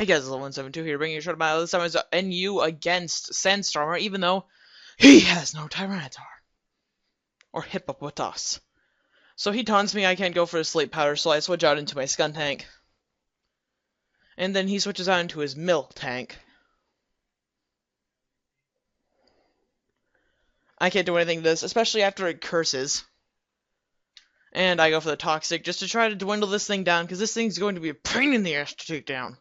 Hey guys, it's 172 here, bringing you a short battle. This time it's NU against Sandstormer, even though he has no Tyranitar. Or Hippopotas. So he taunts me, I can't go for his Sleep Powder, so I switch out into my Skuntank. And then he switches out into his Miltank. I can't do anything to this, especially after it curses. And I go for the Toxic, just to try to dwindle this thing down, because this thing's going to be a pain in the ass to take down.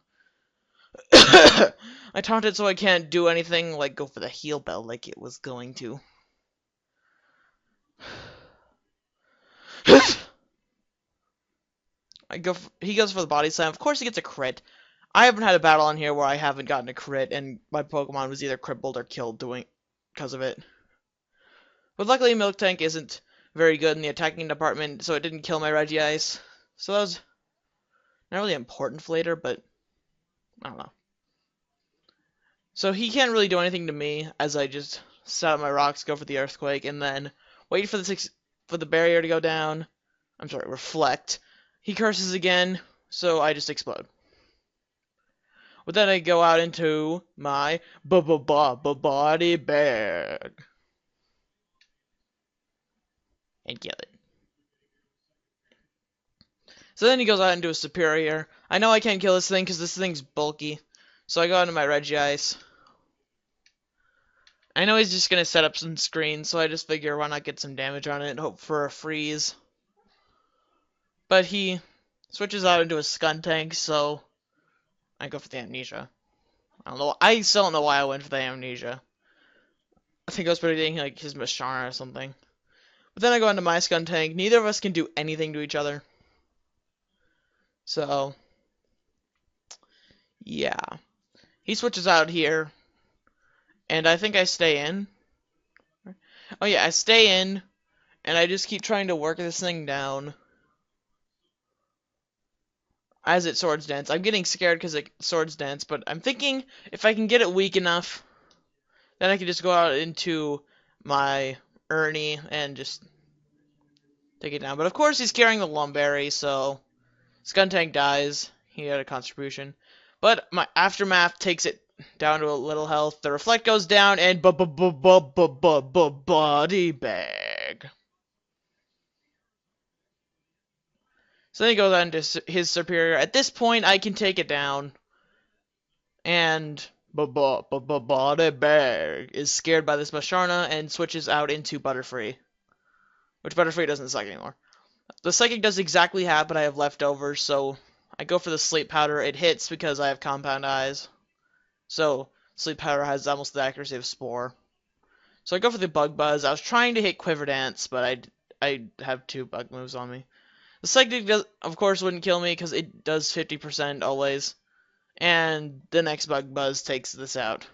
I taunted so I can't do anything like go for the heal bell like it was going to. He goes for the body slam. Of course he gets a crit. I haven't had a battle on here where I haven't gotten a crit and my Pokemon was either crippled or killed because of it. But luckily Miltank isn't very good in the attacking department, so it didn't kill my Regice. So that was not really important for later, but I don't know. So he can't really do anything to me, as I just set up my rocks, go for the Earthquake, and then wait for the barrier to go down. I'm sorry, reflect. He curses again, so I just explode. But then I go out into my Bodybag and kill it. So then he goes out into a Superior. I know I can't kill this thing because this thing's bulky. So I go into my Regice. I know he's just going to set up some screens, so I just figure why not get some damage on it and hope for a freeze. But he switches out into a Skuntank, so I go for the Amnesia. I don't know. I still don't know why I went for the Amnesia. I think I was predicting like his Mashara or something. But then I go into my Skuntank. Neither of us can do anything to each other. So, yeah. He switches out here. And I think I stay in. Oh yeah, I stay in. And I just keep trying to work this thing down. As it Swords Dance. I'm getting scared because it Swords Dance. But I'm thinking if I can get it weak enough, then I can just go out into my Ernie and just take it down. But of course he's carrying the Lumberry, so Skuntank dies. He had a contribution. But my Aftermath takes it down to a little health. The Reflect goes down, and Bodybag. So then he goes on to his Superior. At this point, I can take it down. And Bodybag is scared by this Masharna and switches out into Butterfree. Which Butterfree doesn't suck anymore. The Psychic does exactly half, but I have leftovers, so I go for the Sleep Powder. It hits because I have Compound Eyes. So, Sleep Powder has almost the accuracy of Spore. So I go for the Bug Buzz. I was trying to hit Quiver Dance, but I have 2 bug moves on me. The Psychic, of course, wouldn't kill me because it does 50% always. And the next Bug Buzz takes this out.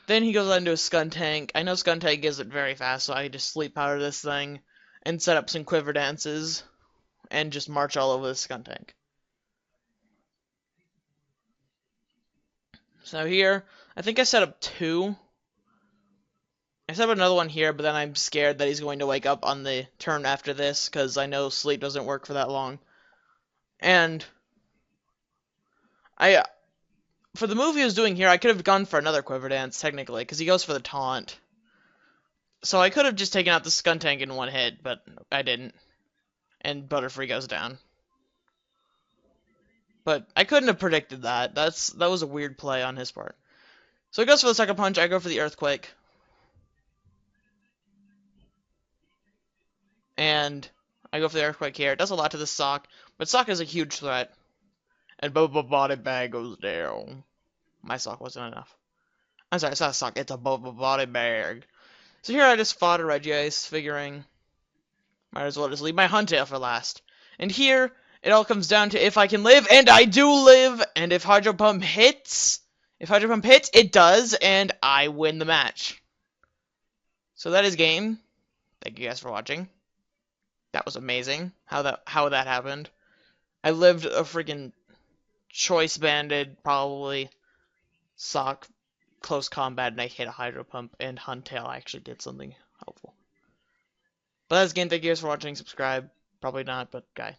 Then he goes on to a Skuntank. I know Skuntank isn't very fast, so I just Sleep Powder this thing and set up some Quiver Dances and just march all over the Skuntank. So here, I think I set up 2. I set up another one here, but then I'm scared that he's going to wake up on the turn after this, because I know sleep doesn't work for that long. And for the move he was doing here, I could have gone for another Quiver Dance, technically, because he goes for the taunt. So I could have just taken out the Skuntank in one hit, but I didn't. And Butterfree goes down. But I couldn't have predicted that. That was a weird play on his part. So he goes for the Sucker Punch, I go for the Earthquake. And I go for the Earthquake here. It does a lot to the Sock, but Sock is a huge threat. And Buh-buh-buh-buh-Bodybag goes down. My Sock wasn't enough. I'm sorry, it's not a Sock, it's a Buh-buh-buh-Bodybag. So here I just fought a Regice, figuring might as well just leave my Huntail for last. And here, it all comes down to if I can live, and I do live! And if Hydro Pump hits, it does, and I win the match. So that is game. Thank you guys for watching. That was amazing, how that happened. I lived a freaking Choice Banded, probably, Sock, close combat, and I hit a Hydro Pump, and Huntail actually did something helpful. But that's game. Thank you guys for watching. Subscribe. Probably not, but guy.